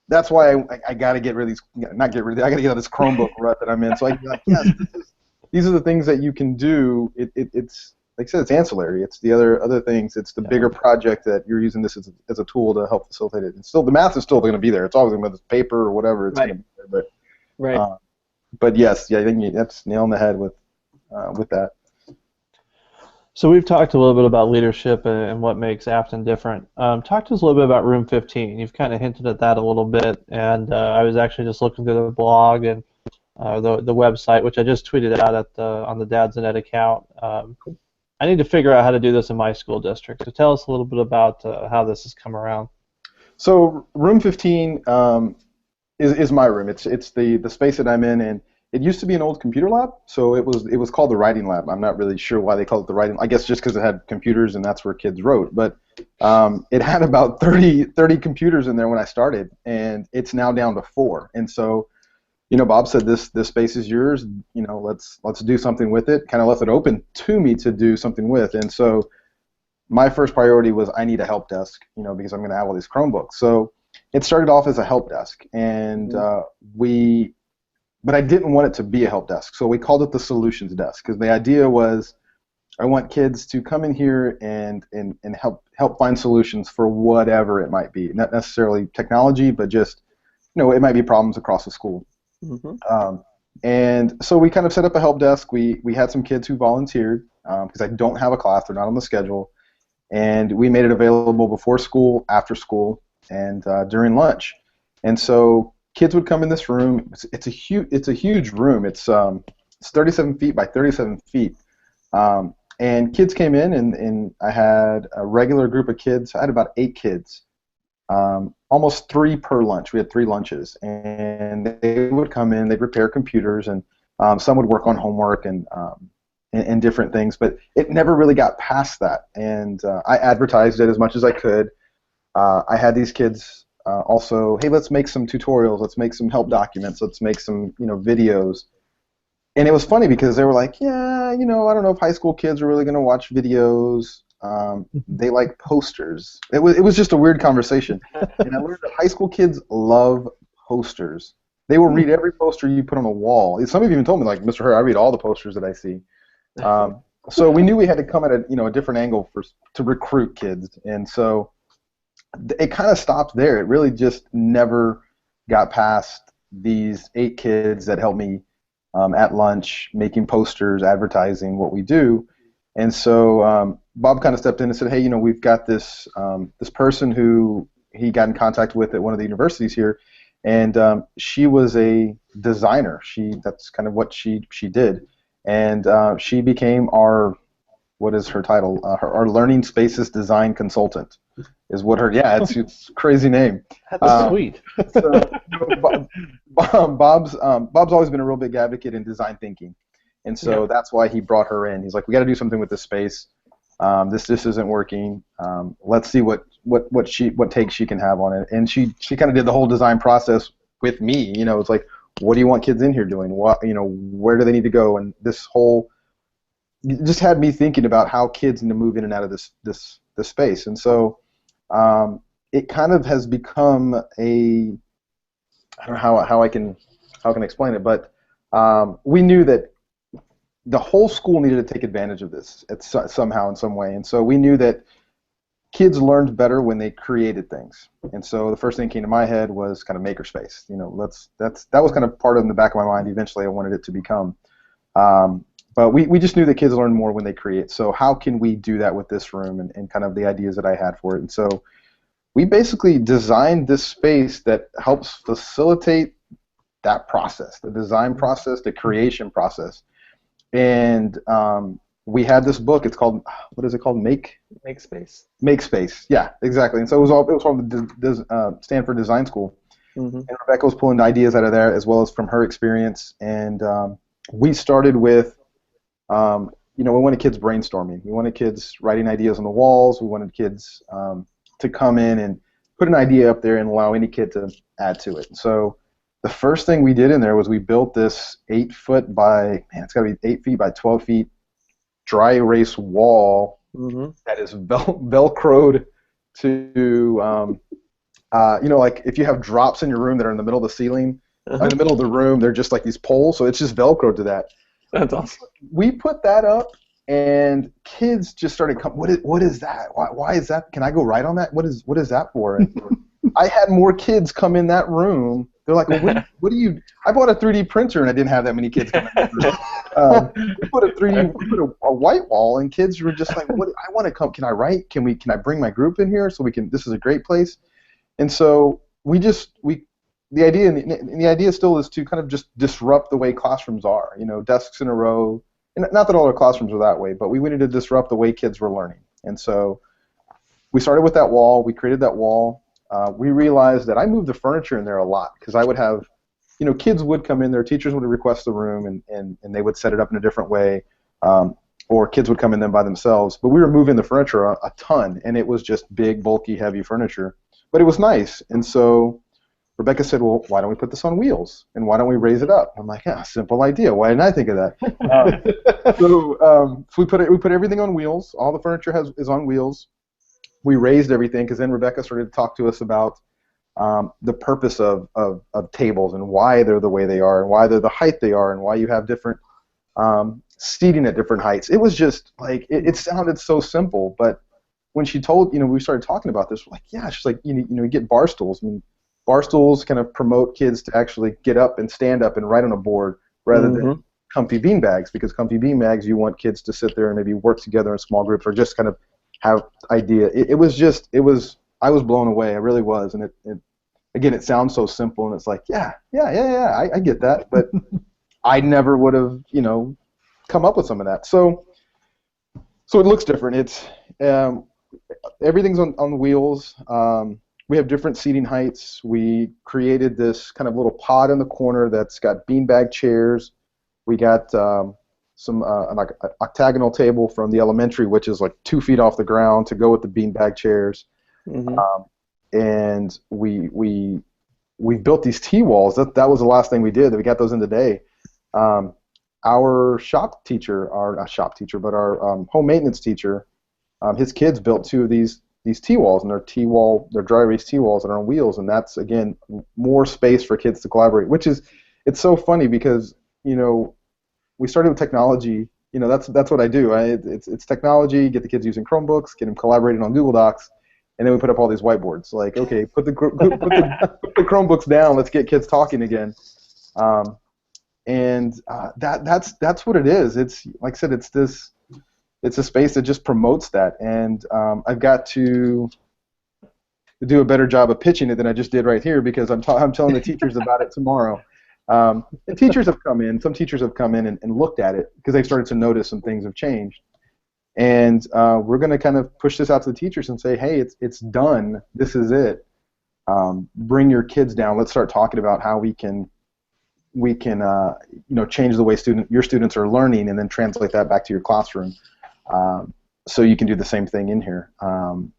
[SPEAKER 2] that's why I got to get rid of these. Not get rid of. I got to get out of this Chromebook rut that I'm in. So I can be like, yes, these are the things that you can do. It's like I said, it's ancillary. It's the other things. It's the bigger project that you're using this as a tool to help facilitate it. And still, the math is still going to be there. It's always going to be paper or whatever. It's going to be there. But but yes, yeah, I think that's nail on the head with that.
[SPEAKER 1] So we've talked a little bit about leadership and what makes Afton different. Talk to us a little bit about Room 15. You've kind of hinted at that a little bit, and I was actually just looking through the blog and the website, which I just tweeted out on the Dads and Ed account. I need to figure out how to do this in my school district. So tell us a little bit about how this has come around.
[SPEAKER 2] So Room 15 is my room. It's the space that I'm in, and it used to be an old computer lab. So it was called the writing lab. I'm not really sure why they call it the writing. I guess just because it had computers and that's where kids wrote. But it had about 30 computers in there when I started, and it's now down to 4. And so, Bob said this space is yours. Let's do something with it. Kind of left it open to me to do something with. And so my first priority was I need a help desk, because I'm going to have all these Chromebooks. So it started off as a help desk, and but I didn't want it to be a help desk. So we called it the solutions desk, because the idea was I want kids to come in here and help find solutions for whatever it might be. Not necessarily technology, but just, it might be problems across the school. Mm-hmm. And so we kind of set up a help desk. We had some kids who volunteered, because I don't have a class. They're not on the schedule. And we made it available before school, after school, and during lunch. And so kids would come in this room. It's a huge room. It's 37 feet by 37 feet. And kids came in, and I had a regular group of kids. I had about 8 kids, almost 3 per lunch. We had 3 lunches, and they would come in. They'd repair computers, and some would work on homework and different things. But it never really got past that. And I advertised it as much as I could. I had these kids. Also, hey, let's make some tutorials, let's make some help documents, let's make some, videos. And it was funny because they were like, yeah, I don't know if high school kids are really going to watch videos. They like posters. It was just a weird conversation. And I learned that high school kids love posters. They will read every poster you put on a wall. Some of you even told me, like, Mr. Herrera, I read all the posters that I see. So we knew we had to come at a different angle to recruit kids. And so it kind of stopped there. It really just never got past these 8 kids that helped me at lunch, making posters, advertising what we do. And so Bob kind of stepped in and said, hey, we've got this this person who he got in contact with at one of the universities here, and she was a designer. That's kind of what she did, and she became our, what is her title? Our Learning Spaces Design Consultant is what her, it's a crazy name.
[SPEAKER 1] That's sweet.
[SPEAKER 2] So, Bob's always been a real big advocate in design thinking, and so that's why he brought her in. He's like, we got to do something with this space. This isn't working. Let's see what take she can have on it. And she kind of did the whole design process with me. It's like, what do you want kids in here doing? What where do they need to go? And this whole just had me thinking about how kids need to move in and out of this space. And so it kind of has become a, I don't know how I can explain it, but we knew that the whole school needed to take advantage of this somehow in some way. And so we knew that kids learned better when they created things. And so the first thing that came to my head was kind of makerspace. That was kind of part of in the back of my mind. Eventually I wanted it to become. But we just knew that kids learn more when they create. So how can we do that with this room and kind of the ideas that I had for it? And so we basically designed this space that helps facilitate that process, the design process, the creation process. And we had this book. It's called, what is it called? Makespace. Makespace. Yeah, exactly. And so it was from the Stanford Design School. Mm-hmm. And Rebecca was pulling ideas out of there as well as from her experience. And we started with, we wanted kids brainstorming. We wanted kids writing ideas on the walls. We wanted kids to come in and put an idea up there and allow any kid to add to it. So the first thing we did in there was we built this 8-foot by, it's got to be 8 feet by 12 feet dry erase wall that is velcroed to, like if you have drops in your room that are in the middle of the ceiling, in the middle of the room, they're just like these poles, so it's just velcroed to that.
[SPEAKER 4] That's awesome.
[SPEAKER 2] We put that up, and kids just started coming. What is that? Why is that? Can I go write on that? What is that for? I had more kids come in that room They're like, well, what do you? I bought a 3D printer and I didn't have that many kids coming in. We put a white wall and kids were just like, what? I want to come. Can I write? Can I bring my group in here so we can? This is a great place. And so the idea still is to kind of just disrupt the way classrooms are. You know, desks in a row. And not that all our classrooms are that way, but we wanted to disrupt the way kids were learning. And so we started with that wall. We created that wall. We realized that I moved the furniture in there a lot because I would have, you know, kids would come in, their teachers would request the room, and they would set it up in a different way, or kids would come in them by themselves. But we were moving the furniture a ton, and it was just big, bulky, heavy furniture. But it was nice. And so Rebecca said, well, why don't we put this on wheels? And why don't we raise it up? I'm like, yeah, simple idea. Why didn't I think of that? So we put everything on wheels. All the furniture is on wheels. We raised everything because then Rebecca started to talk to us about the purpose of tables and why they're the way they are and why they're the height they are and why you have different seating at different heights. It was just like, it sounded so simple, but when she told, you know, we started talking about this, we're like, yeah, she's like, you know, you get bar stools. I mean, bar stools kind of promote kids to actually get up and stand up and write on a board rather than comfy bean bags, because comfy bean bags, you want kids to sit there and maybe work together in small groups or just kind of have idea. I was blown away. I really was. And it sounds so simple, and it's like, yeah, I get that, but I never would have, you know, come up with some of that. So it looks different. It's everything's on wheels. We have different seating heights. We created this kind of little pod in the corner that's got beanbag chairs. We got some like an octagonal table from the elementary, which is like 2 feet off the ground to go with the beanbag chairs. And we built these T-walls. That was the last thing we did. We got those in today. Our shop teacher, not shop teacher, but our home maintenance teacher, his kids built 2 of these T-walls, and they're dry erase T-walls that are on wheels, and that's, again, more space for kids to collaborate, it's so funny because, you know, we started with technology. You know, that's what I do. It's technology, get the kids using Chromebooks, get them collaborating on Google Docs, and then we put up all these whiteboards. Like, okay, put the Chromebooks down, let's get kids talking again. That's what it is. It's, like I said, it's a space that just promotes that, and I've got to do a better job of pitching it than I just did right here, because I'm telling the teachers about it tomorrow. And teachers have come in. Some teachers have come in and looked at it because they've started to notice some things have changed, and we're going to kind of push this out to the teachers and say, hey, it's done. This is it. Bring your kids down. Let's start talking about how we can you know, change the way your students are learning, and then translate that back to your classroom. So you can do the same thing in here.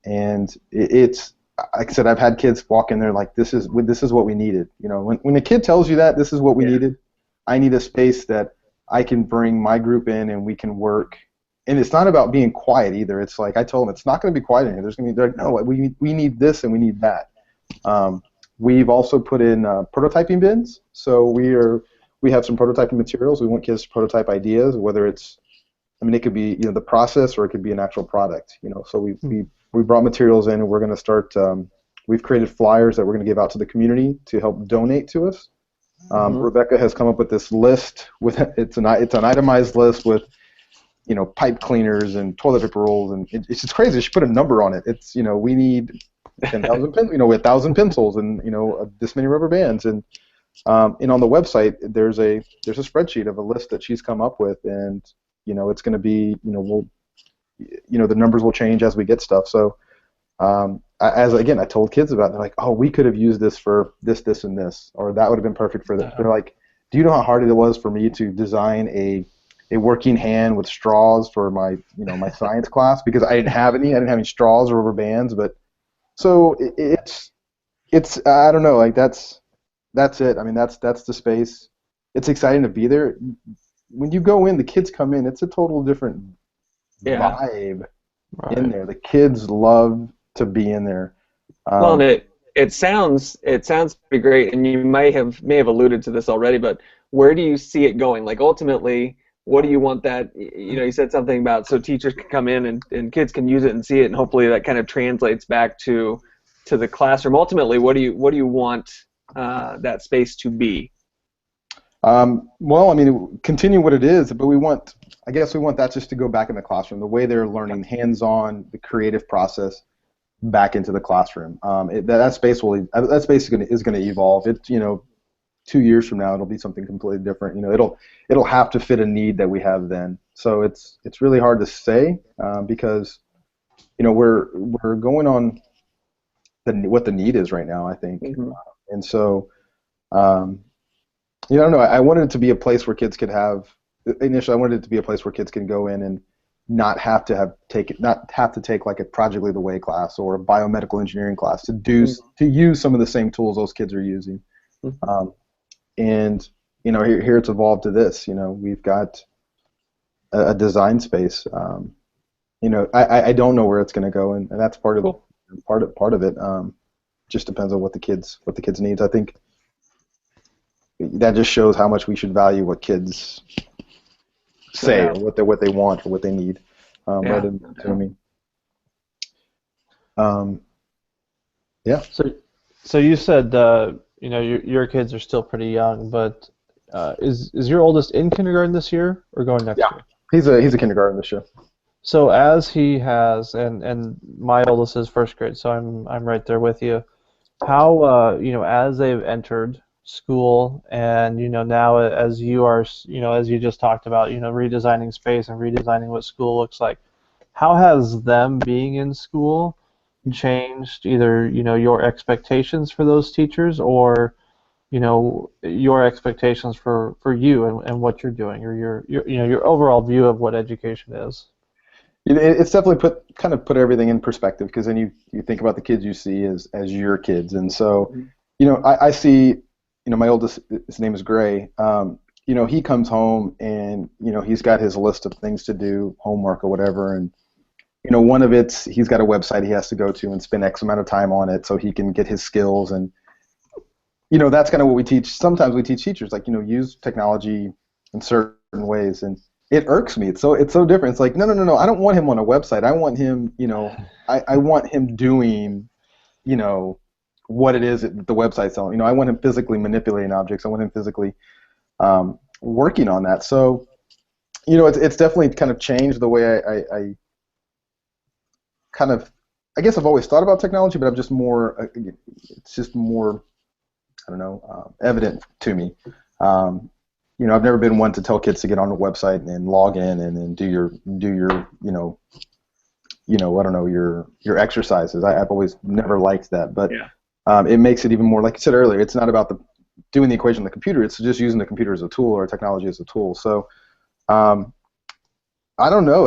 [SPEAKER 2] And it's, like I said, I've had kids walk in there like, this is what we needed. You know, when a kid tells you that this is what we needed, I need a space that I can bring my group in and we can work. And it's not about being quiet either. It's like, I told them, it's not going to be quiet in here. They're like, no, we need this and we need that. We've also put in prototyping bins. So we have some prototyping materials. We want kids to prototype ideas, whether it's, I mean, it could be, you know, the process, or it could be an actual product. You know, so we brought materials in, and we're going to start. We've created flyers that we're going to give out to the community to help donate to us. Rebecca has come up with this list with it's an itemized list with, you know, pipe cleaners and toilet paper rolls, and it's just crazy. She put a number on it. It's, you know, we need 10,000 you know, 1,000 pencils, and, you know, this many rubber bands, and on the website there's a spreadsheet of a list that she's come up with, and, you know, it's going to be, you know, the numbers will change as we get stuff. So I told kids about it. They're like, oh, we could have used this for this, and this, or that would have been perfect for this. They're like, do you know how hard it was for me to design a working hand with straws for my science class, because I didn't have any straws or rubber bands. But so it's I don't know, like that's it. I mean, that's the space. It's exciting to be there. When you go in, the kids come in, it's a total different vibe in there. The kids love to be in there.
[SPEAKER 4] Well, and it sounds pretty great, and you may have alluded to this already, but where do you see it going? Like, ultimately, what do you want that, you know, you said something about so teachers can come in and kids can use it and see it, and hopefully that kind of translates back to the classroom. Ultimately, what do you want that space to be?
[SPEAKER 2] Well, I mean, continue what it is, but I guess we want that just to go back in the classroom, the way they're learning hands-on, the creative process back into the classroom. That space is going to evolve. It's 2 years from now it'll be something completely different. It'll have to fit a need that we have then. So it's really hard to say because we're going on what the need is right now, I think, and so. I don't know. I wanted it to be a place where kids could have. Initially, I wanted it to be a place where kids can go in and not have to take like a Project Lead the Way class or a biomedical engineering class to use some of the same tools those kids are using. And here it's evolved to this. We've got a design space. I don't know where it's going to go, and that's part of it. Just depends on what the kids needs. I think. That just shows how much we should value what kids say or what they want or what they need. Rather than assuming. Yeah.
[SPEAKER 1] So you said your kids are still pretty young, but is your oldest in kindergarten this year or going next year?
[SPEAKER 2] He's a kindergarten this year.
[SPEAKER 1] So as he has, and my oldest is first grade, so I'm right there with you. How as they've entered school and now as you are as you just talked about redesigning space and redesigning what school looks like, how has them being in school changed either your expectations for those teachers or your expectations for you and what you're doing or your overall view of what education is?
[SPEAKER 2] It's definitely put everything in perspective, because then you think about the kids you see as your kids, and so I see my oldest, his name is Gray. He comes home and he's got his list of things to do, homework or whatever, and one of it's he's got a website he has to go to and spend X amount of time on it so he can get his skills, and that's kind of what we teach. Sometimes we teach teachers use technology in certain ways, and it irks me. It's so different. It's like no, I don't want him on a website. I want him I want him doing what it is that the website's telling. I want him physically manipulating objects. I want him physically working on that. So, it's definitely kind of changed the way I guess I've always thought about technology, but I'm just more. It's just more, evident to me. I've never been one to tell kids to get on a website and log in and do your your exercises. I've always never liked that, but. Yeah. It makes it even more, like you said earlier, it's not about doing the equation on the computer, it's just using the computer as a tool or technology as a tool. So I don't know.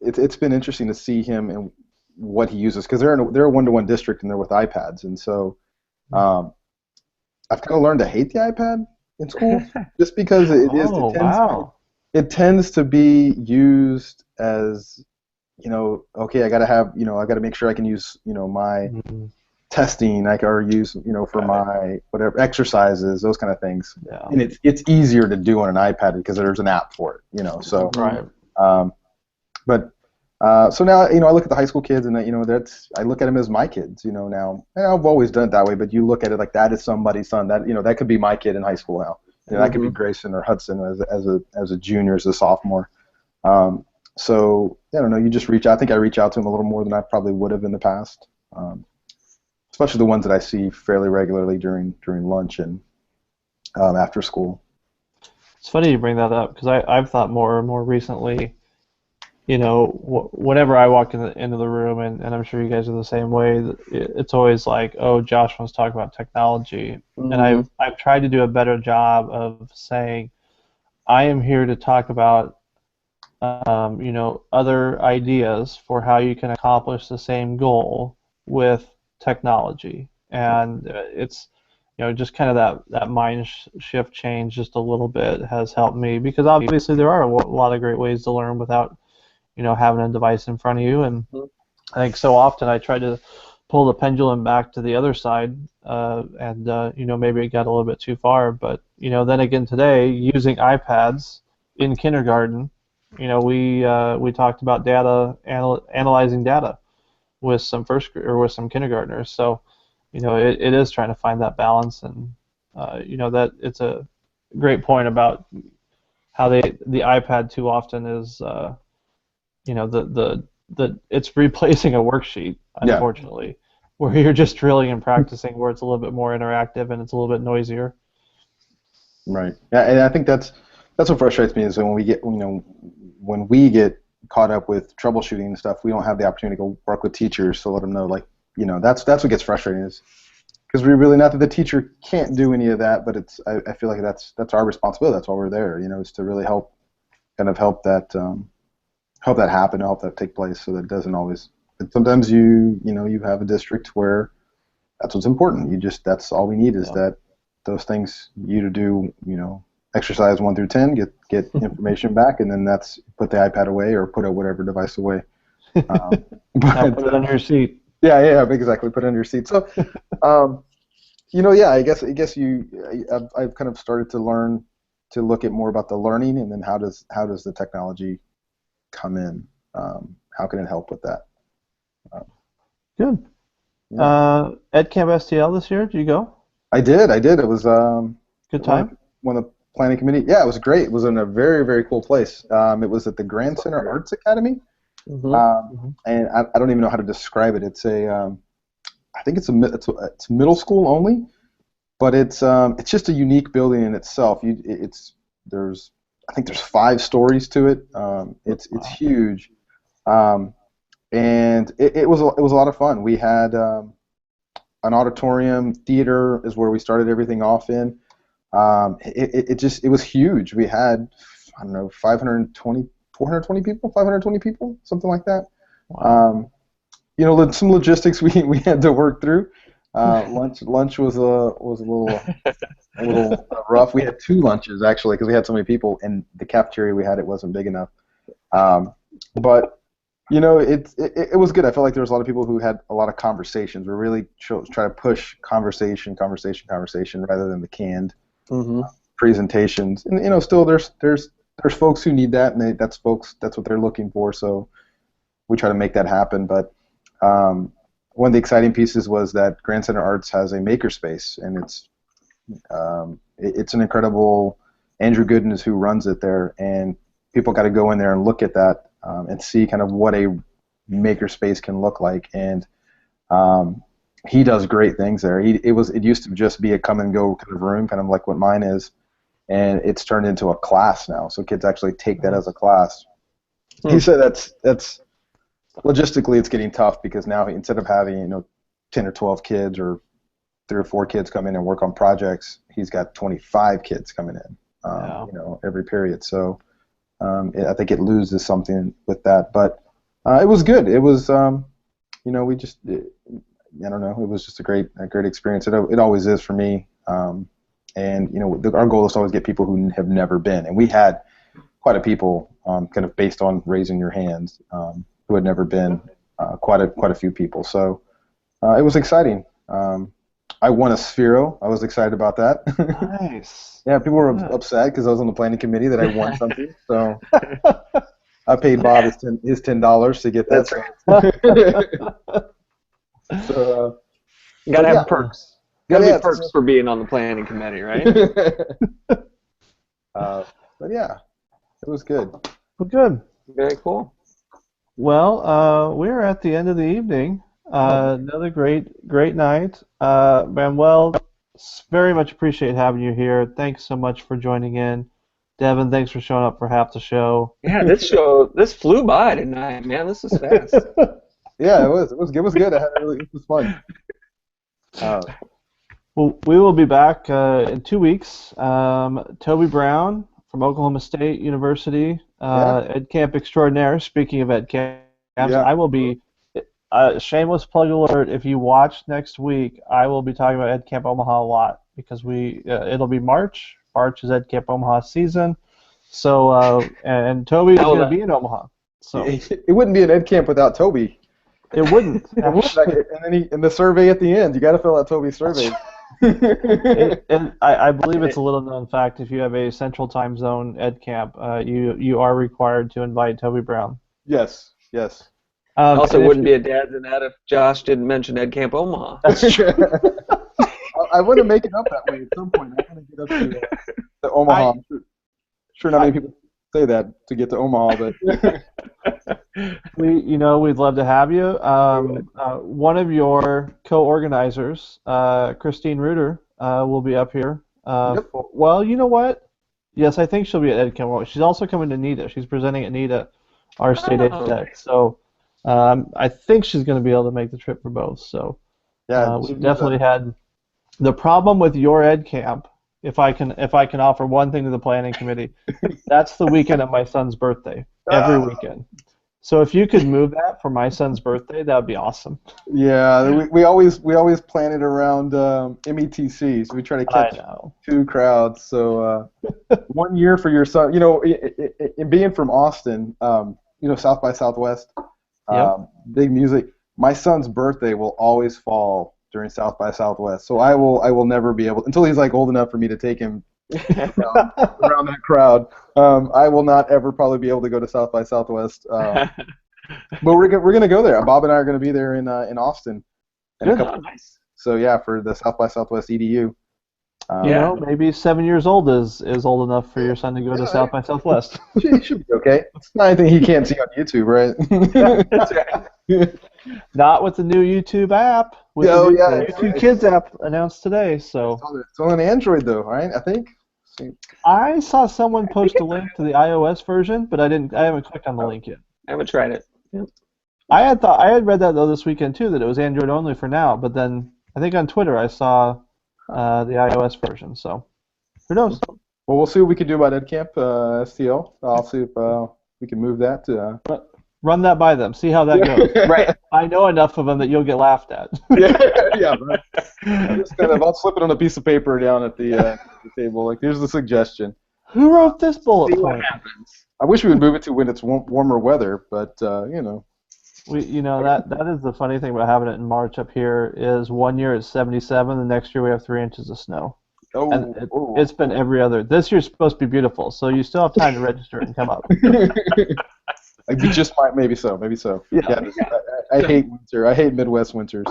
[SPEAKER 2] It's been interesting to see him and what he uses, because they're a one-to-one district and they're with iPads, and so I've kind of learned to hate the iPad in school just because it tends to be used as okay, I got to make sure I can use my testing or use for my whatever exercises, those kind of things, and it's easier to do on an iPad because there's an app for it, so
[SPEAKER 1] right.
[SPEAKER 2] So now I look at the high school kids and I look at them as my kids now, and I've always done it that way, but you look at it like that is somebody's son, that that could be my kid in high school now, that could be Grayson or Hudson as a junior, as a sophomore. So I don't know, you just reach out. I think I reach out to them a little more than I probably would have in the past. Especially the ones that I see fairly regularly during lunch and after school.
[SPEAKER 1] It's funny you bring that up, because I've thought more and more recently, whenever I walk into the room, and I'm sure you guys are the same way, it's always like, oh, Josh wants to talk about technology. And I've tried to do a better job of saying, I am here to talk about other ideas for how you can accomplish the same goal with technology, and it's just kind of that mind shift change just a little bit has helped me, because obviously there are a lot of great ways to learn without having a device in front of you, and I think so often I try to pull the pendulum back to the other side, and maybe it got a little bit too far, but then again today, using iPads in kindergarten, we talked about data, analyzing data with some kindergartners. So it is trying to find that balance, and that it's a great point about how the iPad too often is the it's replacing a worksheet,
[SPEAKER 2] Yeah.
[SPEAKER 1] unfortunately, where you're just drilling and practicing, where it's a little bit more interactive and it's a little bit noisier.
[SPEAKER 2] Right. Yeah, and I think that's what frustrates me is when we get caught up with troubleshooting and stuff, we don't have the opportunity to go work with teachers to let them know, like, that's what gets frustrating, is because we really, not that the teacher can't do any of that, but I feel like that's our responsibility. That's why we're there, is to really help that happen, help that take place, so that it doesn't always. But sometimes you have a district where that's what's important. That's all we need is that those things, you to do, exercise 1 through 10, get information back, and then that's put the iPad away or put whatever device away.
[SPEAKER 1] Put it on your seat.
[SPEAKER 2] Yeah, exactly. Put it on your seat. So, I guess I've kind of started to learn to look at more about the learning, and then how does the technology come in? How can it help with that?
[SPEAKER 1] Good.
[SPEAKER 2] Yeah.
[SPEAKER 1] Ed Camp STL this year, did you go?
[SPEAKER 2] I did. It was
[SPEAKER 1] good time.
[SPEAKER 2] One of the planning committee. Yeah, it was great. It was in a very, very cool place. It was at the Grand Center Arts Academy. And I don't even know how to describe it. It's I think it's middle school only, but it's just a unique building in itself. I think there's 5 stories to it. It's huge, and it was a lot of fun. We had an auditorium. Theater is where we started everything off in. It was huge. We had, I don't know, 420 people, something like that.
[SPEAKER 1] Wow.
[SPEAKER 2] Some logistics we had to work through. Lunch was a little rough. We had 2 lunches actually, because we had so many people, and the cafeteria we had, it wasn't big enough. But it was good. I felt like there was a lot of people who had a lot of conversations. We really try to push conversation rather than the canned presentations. And still there's folks who need that, and that's what they're looking for. So we try to make that happen. But one of the exciting pieces was that Grand Center Arts has a makerspace, and it's an incredible. Andrew Gooden is who runs it there, and people got to go in there and look at that and see kind of what a makerspace can look like. And he does great things there. It used to just be a come and go kind of room, kind of like what mine is, and it's turned into a class now. So kids actually take that as a class. He said that's logistically it's getting tough, because now instead of having 10 or 12 kids or 3 or 4 kids come in and work on projects, he's got 25 kids coming in every period. So I think it loses something with that, but it was good. It was we just I don't know, it was just a great experience. It always is for me. And our goal is to always get people who have never been, and we had quite a people kind of based on raising your hands who had never been, quite a few people. So it was exciting. I won a Sphero. I was excited about that.
[SPEAKER 1] Nice.
[SPEAKER 2] Yeah, people were upset because I was on the planning committee that I won something. So I paid Bob his $10 to get that.
[SPEAKER 4] That's right.
[SPEAKER 2] So
[SPEAKER 4] you gotta have perks. Gotta be perks for being on the planning committee, right?
[SPEAKER 2] But yeah, it was good.
[SPEAKER 1] Well, good.
[SPEAKER 4] Very cool.
[SPEAKER 1] Well, we're at the end of the evening. Another great night. Manuel, very much appreciate having you here. Thanks so much for joining in. Devin, thanks for showing up for half the show.
[SPEAKER 4] Yeah, this flew by tonight, man. This is fast.
[SPEAKER 2] Yeah, it was good. It was fun.
[SPEAKER 1] Well, we will be back in 2 weeks. Toby Brown from Oklahoma State University, Ed Camp Extraordinaire. Speaking of Ed Camp, I will be, shameless plug alert, if you watch next week, I will be talking about Ed Camp Omaha a lot, because it'll be March. March is Ed Camp Omaha season. So, and Toby is going to be in Omaha. So
[SPEAKER 2] it wouldn't be an Ed Camp without Toby.
[SPEAKER 1] It wouldn't.
[SPEAKER 2] And then in the survey at the end, you got to fill out Toby's survey.
[SPEAKER 1] And I believe it's a little known fact, if you have a Central Time Zone Ed Camp, you are required to invite Toby Brown.
[SPEAKER 2] Yes.
[SPEAKER 4] Also,
[SPEAKER 1] and
[SPEAKER 4] wouldn't be a dad's in that if Josh didn't mention Ed Camp Omaha.
[SPEAKER 1] That's true.
[SPEAKER 2] I want to make it up that way at some point. I want to get up to Omaha. I'm sure not many people say that to get to Omaha, but
[SPEAKER 1] we'd love to have you. One of your co-organizers, Christine Reuter, will be up here.
[SPEAKER 2] Yep.
[SPEAKER 1] Well, you know what? Yes, I think she'll be at Ed Camp. She's also coming to NETA. She's presenting at NETA, our state ed tech. So I think she's going to be able to make the trip for both. So
[SPEAKER 2] yeah,
[SPEAKER 1] we've definitely had the problem with your Ed Camp. If I can offer one thing to the planning committee, that's the weekend of my son's birthday. Every weekend. So if you could move that for my son's birthday, that would be awesome.
[SPEAKER 2] Yeah, we always plan it around METC, so we try to catch two crowds. So 1 year for your son, in being from Austin, South by Southwest, big music. My son's birthday will always fall during South by Southwest, so I will never be able, until he's like old enough for me to take him around that crowd. I will not ever probably be able to go to South by Southwest. But we're gonna go there. Bob and I are gonna be there in Austin in a couple of weeks. So yeah, for the South by Southwest EDU.
[SPEAKER 1] Maybe 7 years old is old enough for your son to go to South by Southwest.
[SPEAKER 2] He should be okay. It's not anything he can't see on YouTube, right?
[SPEAKER 1] That's right. Not with the new YouTube app. With the new YouTube Kids app announced today. So
[SPEAKER 2] it's on an Android though, right? I think.
[SPEAKER 1] I saw someone post a link to the iOS version, but I haven't clicked on the link yet.
[SPEAKER 4] I haven't tried it. Yep.
[SPEAKER 1] I had read that though this weekend too, that it was Android only for now. But then I think on Twitter I saw the iOS version. So who knows?
[SPEAKER 2] Well, we'll see what we can do about EdCamp STL. I'll see if we can move that to.
[SPEAKER 1] Run that by them. See how that goes. Right. I know enough of them that you'll get laughed at.
[SPEAKER 2] Yeah. Right. I'll slip it on a piece of paper down at the table. Like, here's the suggestion.
[SPEAKER 1] Who wrote this bullet point?
[SPEAKER 3] What happens?
[SPEAKER 2] I wish we would move it to when it's warmer weather, but
[SPEAKER 1] that is the funny thing about having it in March up here is 1 year it's 77, the next year we have 3 inches of snow. And it's been every other. This year's supposed to be beautiful, so you still have time to register and come up.
[SPEAKER 2] We just might, maybe so. Yeah. I hate winter. I hate Midwest winters.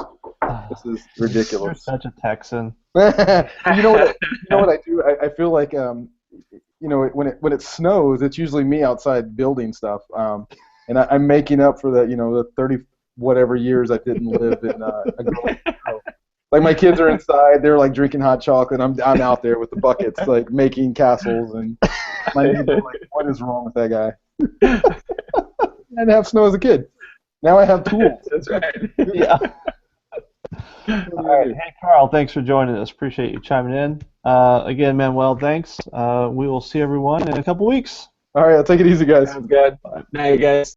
[SPEAKER 2] This is ridiculous.
[SPEAKER 1] You're such a Texan.
[SPEAKER 2] You know what I do? I feel like when it snows, it's usually me outside building stuff, and I'm making up for the 30 whatever years I didn't live in a growing snow. Like, my kids are inside, they're like drinking hot chocolate, and I'm out there with the buckets, like making castles, and my neighbors are like, what is wrong with that guy? I didn't have snow as a kid. Now I have tools.
[SPEAKER 4] That's right.
[SPEAKER 1] Yeah. All right. Hey, Carl, thanks for joining us. Appreciate you chiming in. Again, Manuel, thanks. We will see everyone in a couple weeks.
[SPEAKER 2] All right, I'll take it easy, guys.
[SPEAKER 4] Sounds good. Night, guys.